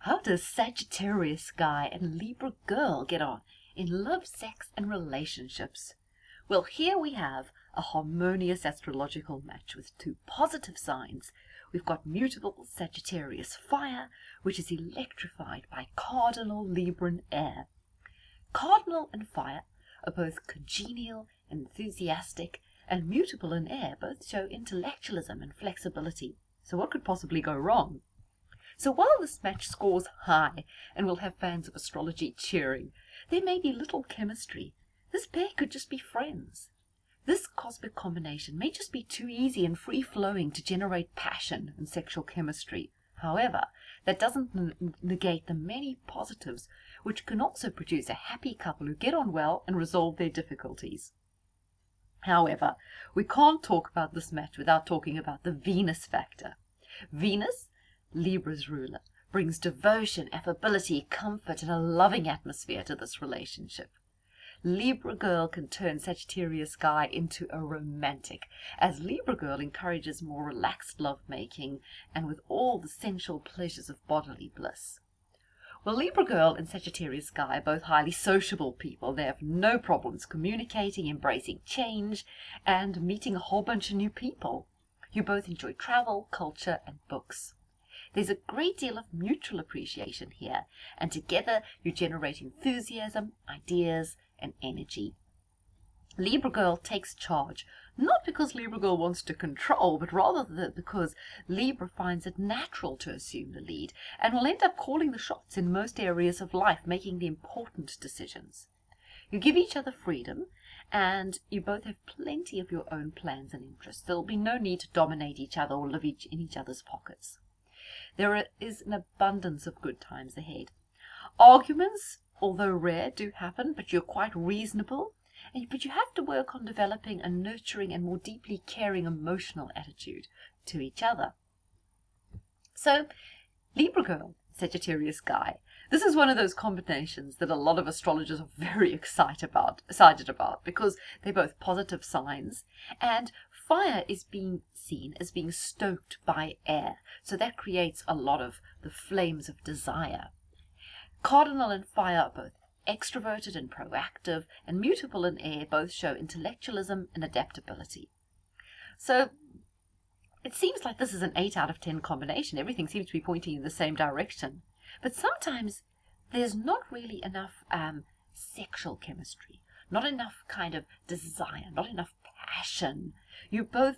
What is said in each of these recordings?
How does Sagittarius guy and Libra girl get on in love, sex, and relationships? Well, here we have a harmonious astrological match with two positive signs. We've got mutable Sagittarius fire, which is electrified by cardinal Libran air. Cardinal and fire are both congenial, enthusiastic, and mutable in air both show intellectualism and flexibility. So what could possibly go wrong? So while this match scores high and will have fans of astrology cheering, there may be little chemistry. This pair could just be friends. This cosmic combination may just be too easy and free-flowing to generate passion and sexual chemistry. However, that doesn't negate the many positives which can also produce a happy couple who get on well and resolve their difficulties. However, we can't talk about this match without talking about the Venus factor. Venus, Libra's ruler, brings devotion, affability, comfort, and a loving atmosphere to this relationship. Libra girl can turn Sagittarius guy into a romantic, as Libra girl encourages more relaxed lovemaking and with all the sensual pleasures of bodily bliss. Well, Libra girl and Sagittarius guy are both highly sociable people. They have no problems communicating, embracing change, and meeting a whole bunch of new people. You both enjoy travel, culture, and books. There's a great deal of mutual appreciation here, and together you generate enthusiasm, ideas, and energy. Libra girl takes charge, not because Libra girl wants to control, but rather because Libra finds it natural to assume the lead and will end up calling the shots in most areas of life, making the important decisions. You give each other freedom, and you both have plenty of your own plans and interests. There will be no need to dominate each other or live in each other's pockets. There is an abundance of good times ahead. Arguments, although rare, do happen, but you're quite reasonable. But you have to work on developing a nurturing and more deeply caring emotional attitude to each other. So, Libra girl, Sagittarius guy. This is one of those combinations that a lot of astrologers are very excited about because they're both positive signs, and fire is being seen as being stoked by air, so that creates a lot of the flames of desire. Cardinal and fire are both extroverted and proactive, and mutable and air both show intellectualism and adaptability. So it seems like this is an 8 out of 10 combination. Everything seems to be pointing in the same direction. But sometimes there's not really enough sexual chemistry, not enough kind of desire, not enough passion. You're both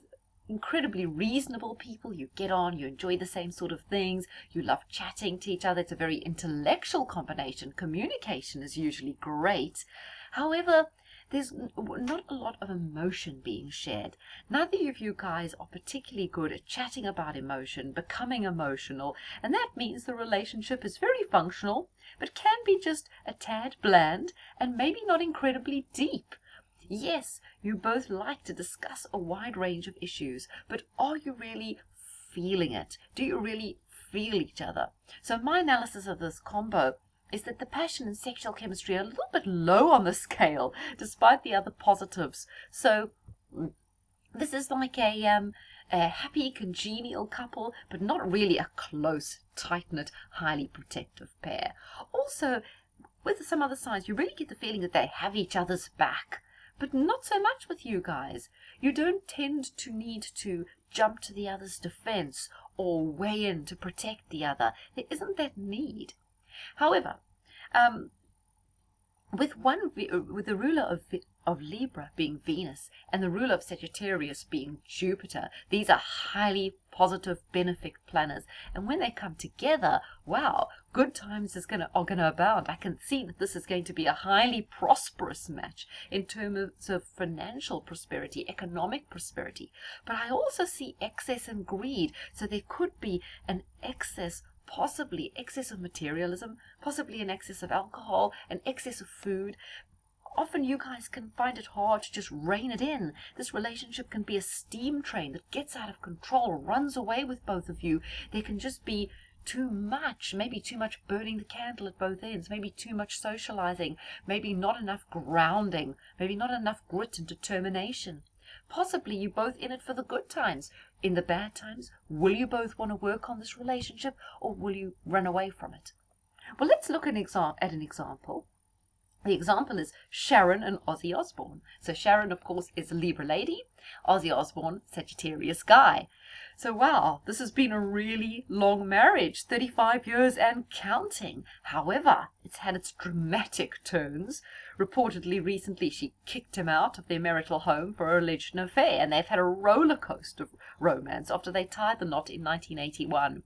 incredibly reasonable people. You get on, you enjoy the same sort of things, you love chatting to each other. It's a very intellectual combination. Communication is usually great. However, there's not a lot of emotion being shared. Neither of you guys are particularly good at chatting about emotion, becoming emotional, and that means the relationship is very functional, but can be just a tad bland and maybe not incredibly deep. Yes, you both like to discuss a wide range of issues, but are you really feeling it? Do you really feel each other? So my analysis of this combo is that the passion and sexual chemistry are a little bit low on the scale, despite the other positives. So this is like a happy, congenial couple, but not really a close, tight-knit, highly protective pair. Also, with some other signs, you really get the feeling that they have each other's back. But not so much with you guys. You don't tend to need to jump to the other's defense or weigh in to protect the other. There isn't that need. However, with the ruler of Libra being Venus and the ruler of Sagittarius being Jupiter, these are highly positive, benefic planets. And when they come together, wow, good times are gonna abound. I can see that this is going to be a highly prosperous match in terms of financial prosperity, economic prosperity. But I also see excess and greed. So there could be an excess, possibly excess of materialism, possibly an excess of alcohol, an excess of food. Often you guys can find it hard to just rein it in. This relationship can be a steam train that gets out of control, runs away with both of you. There can just be too much, maybe too much burning the candle at both ends, maybe too much socializing, maybe not enough grounding, maybe not enough grit and determination. Possibly you're both in it for the good times. In the bad times, will you both want to work on this relationship, or will you run away from it? Well, let's look at an example. The example is Sharon and Ozzy Osbourne. So Sharon, of course, is a Libra lady. Ozzy Osbourne, Sagittarius guy. So wow, this has been a really long marriage, 35 years and counting. However, it's had its dramatic turns. Reportedly, recently, she kicked him out of their marital home for an alleged affair, and they've had a roller coaster of romance after they tied the knot in 1981.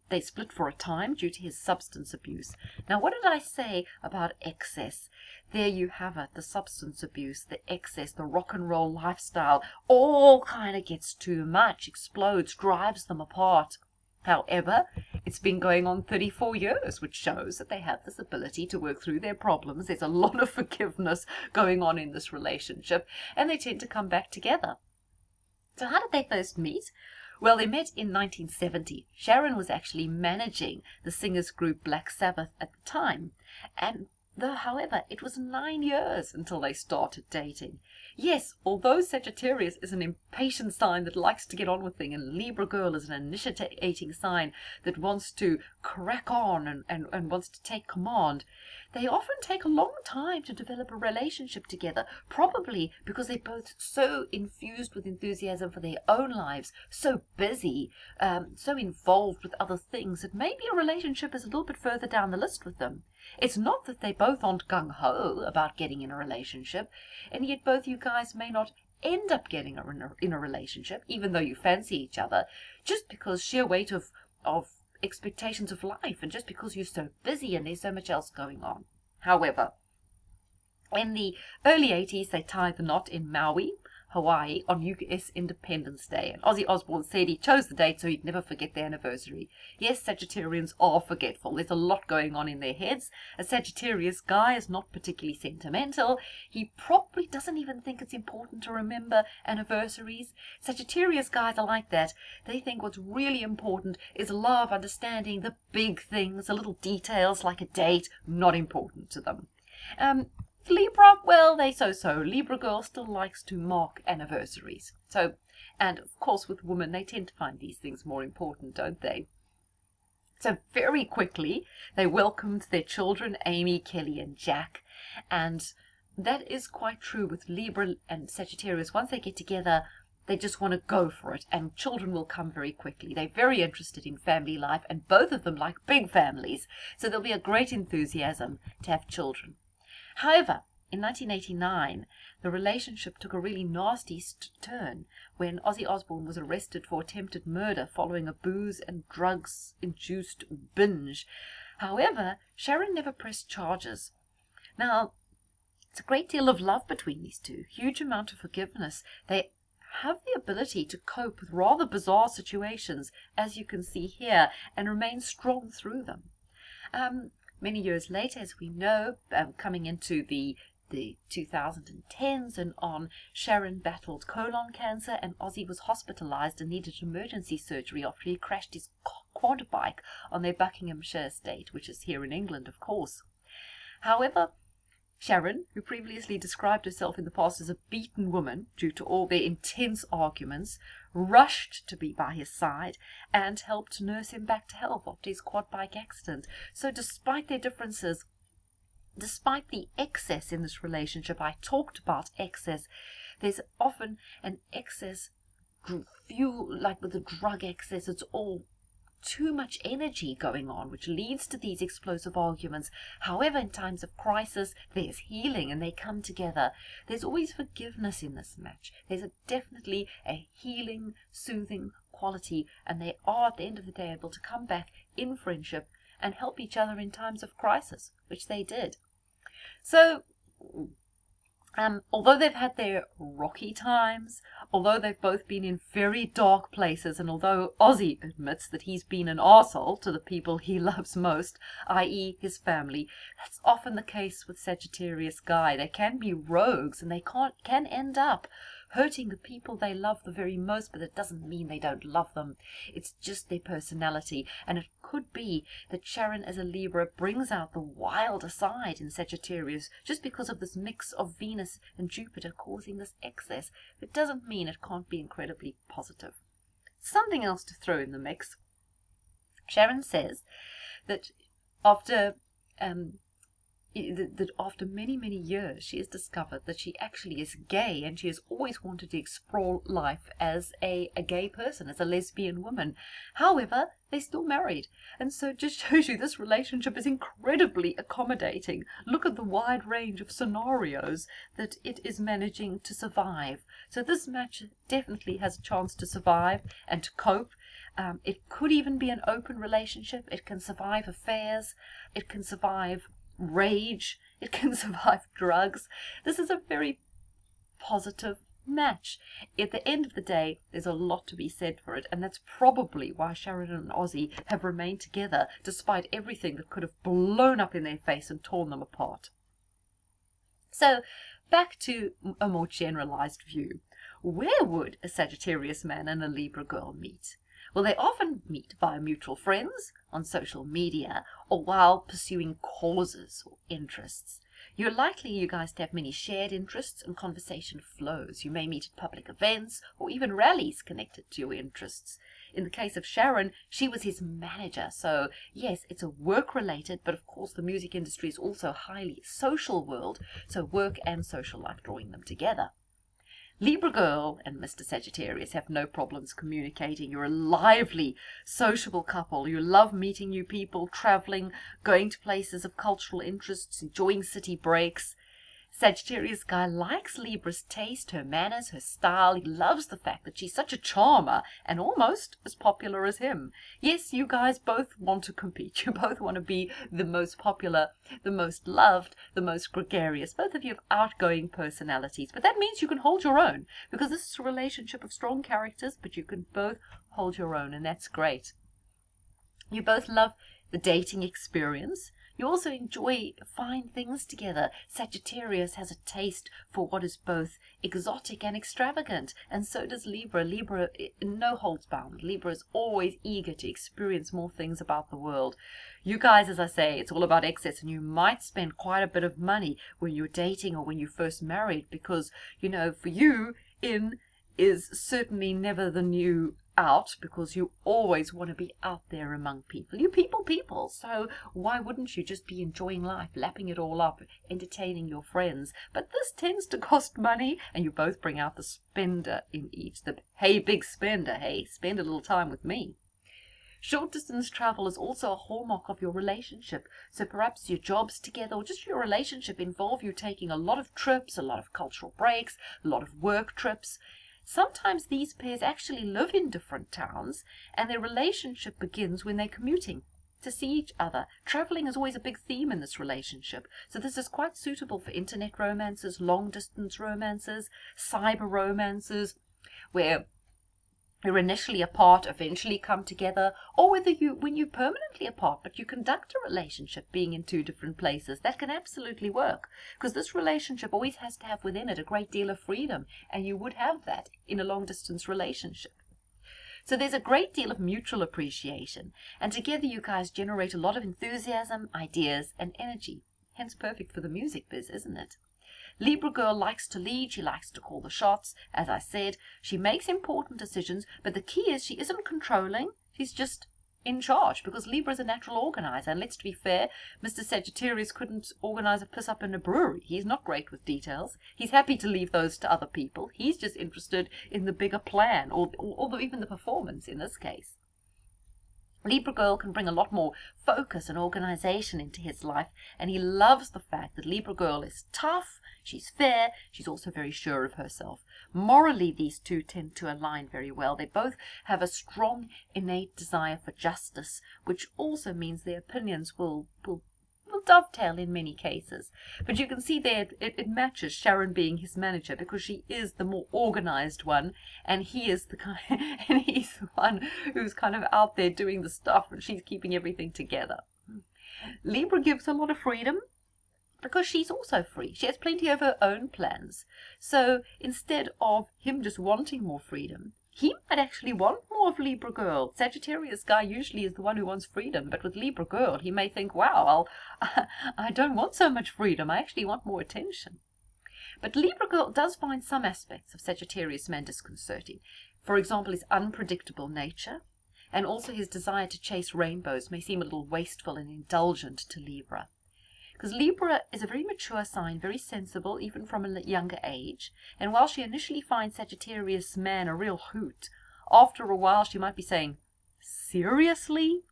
They split for a time due to his substance abuse. Now, what did I say about excess? There you have it, the substance abuse, the excess, the rock and roll lifestyle, all kind of gets too much, explodes, drives them apart. However, it's been going on 34 years, which shows that they have this ability to work through their problems. There's a lot of forgiveness going on in this relationship, and they tend to come back together. So how did they first meet? Well, they met in 1970. Sharon was actually managing the singers group Black Sabbath at the time. And however, it was 9 years until they started dating. Yes, although Sagittarius is an impatient sign that likes to get on with things, and Libra girl is an initiating sign that wants to crack on and wants to take command, they often take a long time to develop a relationship together, probably because they're both so infused with enthusiasm for their own lives, so busy, so involved with other things, that maybe a relationship is a little bit further down the list with them. It's not that they both aren't gung-ho about getting in a relationship, and yet both you guys may not end up getting in a relationship, even though you fancy each other, just because sheer weight of expectations of life, and just because you're so busy and there's so much else going on. However, in the early 80s, they tied the knot in Maui, Hawaii, on US Independence Day. And Ozzy Osbourne said he chose the date so he'd never forget the anniversary. Yes, Sagittarians are forgetful. There's a lot going on in their heads. A Sagittarius guy is not particularly sentimental. He probably doesn't even think it's important to remember anniversaries. Sagittarius guys are like that. They think what's really important is love, understanding, the big things, the little details like a date, not important to them. Libra, well, they so-so. Libra girl still likes to mark anniversaries. So, and of course with women, they tend to find these things more important, don't they? So very quickly, they welcomed their children, Amy, Kelly, and Jack. And that is quite true with Libra and Sagittarius. Once they get together, they just want to go for it, and children will come very quickly. They're very interested in family life, and both of them like big families. So there'll be a great enthusiasm to have children. However, in 1989, the relationship took a really nasty turn when Ozzy Osbourne was arrested for attempted murder following a booze and drugs-induced binge. However, Sharon never pressed charges. Now, it's a great deal of love between these two, huge amount of forgiveness. They have the ability to cope with rather bizarre situations, as you can see here, and remain strong through them. Many years later, as we know, coming into the 2010s and on, Sharon battled colon cancer, and Ozzy was hospitalized and needed emergency surgery after he crashed his quad bike on their Buckinghamshire estate, which is here in England, of course. However, Sharon, who previously described herself in the past as a beaten woman due to all their intense arguments, rushed to be by his side and helped nurse him back to health after his quad bike accident. So despite their differences, despite the excess in this relationship, I talked about excess, there's often an excess fuel, like with the drug excess, it's all too much energy going on, which leads to these explosive arguments. However, in times of crisis, there's healing and they come together. There's always forgiveness in this match. There's definitely a healing, soothing quality, and they are, at the end of the day, able to come back in friendship and help each other in times of crisis, which they did. So, although they've had their rocky times, although they've both been in very dark places, and although Ozzy admits that he's been an arsehole to the people he loves most, i.e. his family, that's often the case with Sagittarius guy. They can be rogues, and they can end up hurting the people they love the very most, but it doesn't mean they don't love them. It's just their personality. And it could be that Sharon as a Libra brings out the wilder side in Sagittarius just because of this mix of Venus and Jupiter causing this excess. It doesn't mean it can't be incredibly positive. Something else to throw in the mix. Sharon says that after many, many years she has discovered that she actually is gay, and she has always wanted to explore life as a gay person, as a lesbian woman. However, they're still married, and so it just shows you this relationship is incredibly accommodating. Look at the wide range of scenarios that it is managing to survive. So this match definitely has a chance to survive and to cope. It could even be an open relationship. It can survive affairs. It can survive rage. It can survive drugs. This is a very positive match. At the end of the day, there's a lot to be said for it, and that's probably why Sharon and Ozzy have remained together despite everything that could have blown up in their face and torn them apart. So back to a more generalized view. Where would a Sagittarius man and a Libra girl meet? Well, they often meet via mutual friends, on social media, or while pursuing causes or interests. You're likely, you guys, to have many shared interests, and conversation flows. You may meet at public events or even rallies connected to your interests. In the case of Sharon, she was his manager, so yes, it's a work-related, but of course the music industry is also a highly social world, so work and social life drawing them together. Libra girl and Mr. Sagittarius have no problems communicating. You're a lively, sociable couple. You love meeting new people, traveling, going to places of cultural interests, enjoying city breaks. Sagittarius guy likes Libra's taste, her manners, her style. He loves the fact that she's such a charmer and almost as popular as him. Yes, you guys both want to compete. You both want to be the most popular, the most loved, the most gregarious. Both of you have outgoing personalities, but that means you can hold your own, because this is a relationship of strong characters, but you can both hold your own, and that's great. You both love the dating experience. You also enjoy fine things together. Sagittarius has a taste for what is both exotic and extravagant, and so does Libra. Libra, no holds bound. Libra is always eager to experience more things about the world. You guys, as I say, it's all about excess, and you might spend quite a bit of money when you're dating or when you first married, because, you know, for you, in is certainly never the new out, because you always want to be out there among people. You people, so why wouldn't you just be enjoying life, lapping it all up, entertaining your friends? But this tends to cost money, and you both bring out the spender in each. The hey, big spender, hey, spend a little time with me. Short distance travel is also a hallmark of your relationship, so perhaps your jobs together or just your relationship involve you taking a lot of trips, a lot of cultural breaks, a lot of work trips. Sometimes these pairs actually live in different towns, and their relationship begins when they're commuting to see each other. Traveling is always a big theme in this relationship, so this is quite suitable for internet romances, long-distance romances, cyber romances, where you're initially apart, eventually come together, or whether when you're permanently apart, but you conduct a relationship being in two different places. That can absolutely work, because this relationship always has to have within it a great deal of freedom, and you would have that in a long-distance relationship. So there's a great deal of mutual appreciation, and together you guys generate a lot of enthusiasm, ideas, and energy. Hence perfect for the music biz, isn't it? Libra girl likes to lead, she likes to call the shots. As I said, she makes important decisions, but the key is she isn't controlling, she's just in charge, because Libra is a natural organizer, and let's be fair, Mr. Sagittarius couldn't organize a piss-up in a brewery. He's not great with details. He's happy to leave those to other people. He's just interested in the bigger plan, or even the performance in this case. Libra girl can bring a lot more focus and organization into his life, and he loves the fact that Libra girl is tough, she's fair, she's also very sure of herself. Morally, these two tend to align very well. They both have a strong innate desire for justice, which also means their opinions will dovetail in many cases. But you can see there it matches Sharon being his manager, because she is the more organized one, and he's the one who's kind of out there doing the stuff, and she's keeping everything together. Libra gives a lot of freedom, because she's also free. She has plenty of her own plans. So instead of him just wanting more freedom, he might actually want more of Libra girl. Sagittarius guy usually is the one who wants freedom, but with Libra girl, he may think, wow, I don't want so much freedom. I actually want more attention. But Libra girl does find some aspects of Sagittarius man disconcerting. For example, his unpredictable nature, and also his desire to chase rainbows may seem a little wasteful and indulgent to Libra. Because Libra is a very mature sign, very sensible, even from a younger age. And while she initially finds Sagittarius man a real hoot, after a while she might be saying, seriously?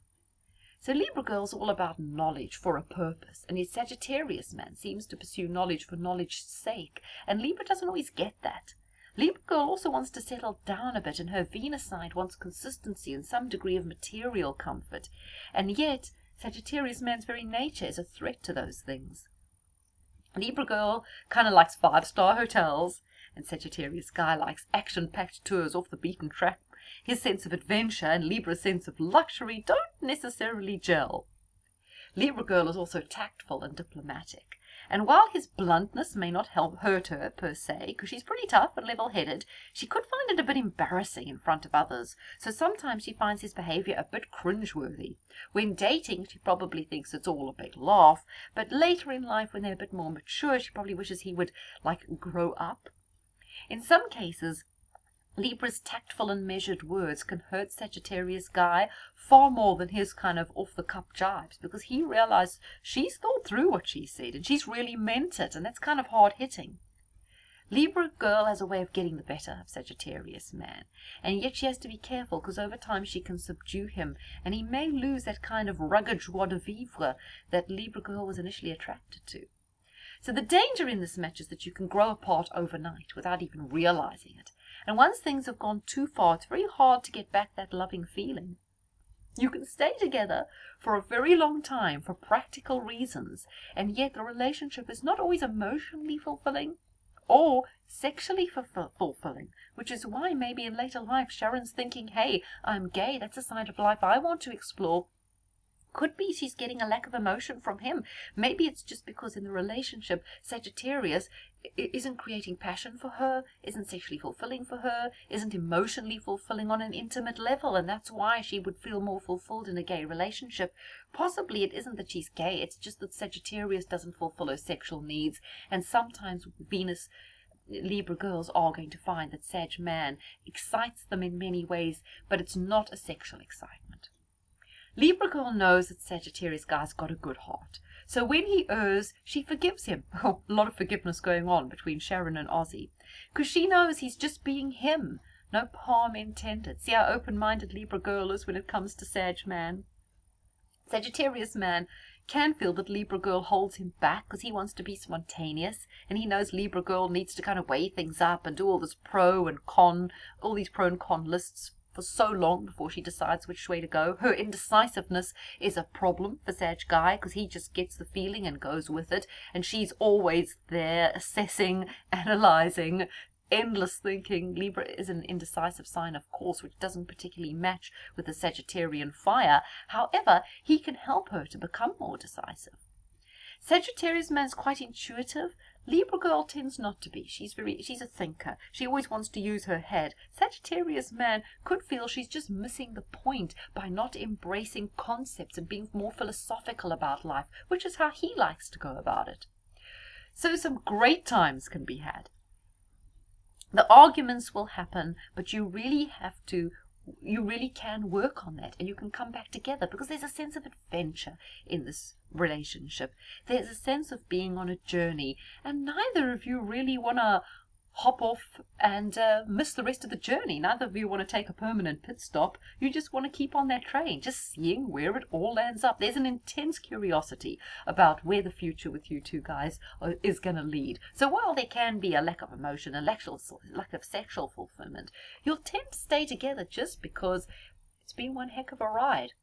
So Libra girl's all about knowledge for a purpose, and his Sagittarius man seems to pursue knowledge for knowledge's sake, and Libra doesn't always get that. Libra girl also wants to settle down a bit, and her Venus side wants consistency and some degree of material comfort, and yet Sagittarius man's very nature is a threat to those things. Libra girl kind of likes 5-star hotels, and Sagittarius guy likes action-packed tours off the beaten track. His sense of adventure and Libra's sense of luxury don't necessarily gel. Libra girl is also tactful and diplomatic, and while his bluntness may not hurt her per se, because she's pretty tough and level-headed, she could find it a bit embarrassing in front of others, so sometimes she finds his behavior a bit cringeworthy. When dating, she probably thinks it's all a big laugh, but later in life, when they're a bit more mature, she probably wishes he would, grow up. In some cases, Libra's tactful and measured words can hurt Sagittarius guy far more than his kind of off-the-cuff jibes, because he realized she's thought through what she said and she's really meant it, and that's kind of hard-hitting. Libra girl has a way of getting the better of Sagittarius man, and yet she has to be careful, because over time she can subdue him, and he may lose that kind of rugged joie de vivre that Libra girl was initially attracted to. So the danger in this match is that you can grow apart overnight without even realizing it. And once things have gone too far, it's very hard to get back that loving feeling. You can stay together for a very long time for practical reasons, and yet the relationship is not always emotionally fulfilling or sexually fulfilling, which is why maybe in later life Sharon's thinking, hey, I'm gay, that's a side of life I want to explore. Could be she's getting a lack of emotion from him. Maybe it's just because in the relationship, Sagittarius isn't creating passion for her, isn't sexually fulfilling for her, isn't emotionally fulfilling on an intimate level, and that's why she would feel more fulfilled in a gay relationship. Possibly it isn't that she's gay, it's just that Sagittarius doesn't fulfill her sexual needs, and sometimes Venus Libra girls are going to find that Sag man excites them in many ways, but it's not a sexual excitement. Libra girl knows that Sagittarius guy's got a good heart. So when he errs, she forgives him. Oh, a lot of forgiveness going on between Sharon and Ozzy. Because she knows he's just being him. No harm intended. See how open-minded Libra girl is when it comes to Sag man. Sagittarius man can feel that Libra girl holds him back because he wants to be spontaneous, and he knows Libra girl needs to kind of weigh things up and do all this pro and con, all these pro and con lists for so long before she decides which way to go. Her indecisiveness is a problem for Sag guy because he just gets the feeling and goes with it, and she's always there assessing, analyzing, endless thinking. Libra is an indecisive sign, of course, which doesn't particularly match with the Sagittarian fire. However, he can help her to become more decisive. Sagittarius man's quite intuitive. Libra girl tends not to be. She's a thinker. She always wants to use her head. Sagittarius man could feel she's just missing the point by not embracing concepts and being more philosophical about life, which is how he likes to go about it. So some great times can be had. The arguments will happen, but you really can work on that, and you can come back together because there's a sense of adventure in this relationship. There's a sense of being on a journey, and neither of you really want to hop off and miss the rest of the journey. Neither of you want to take a permanent pit stop. You just want to keep on that train, just seeing where it all lands up. There's an intense curiosity about where the future with you two guys is going to lead. So while there can be a lack of emotion, a lack of sexual fulfillment, you'll tend to stay together just because it's been one heck of a ride.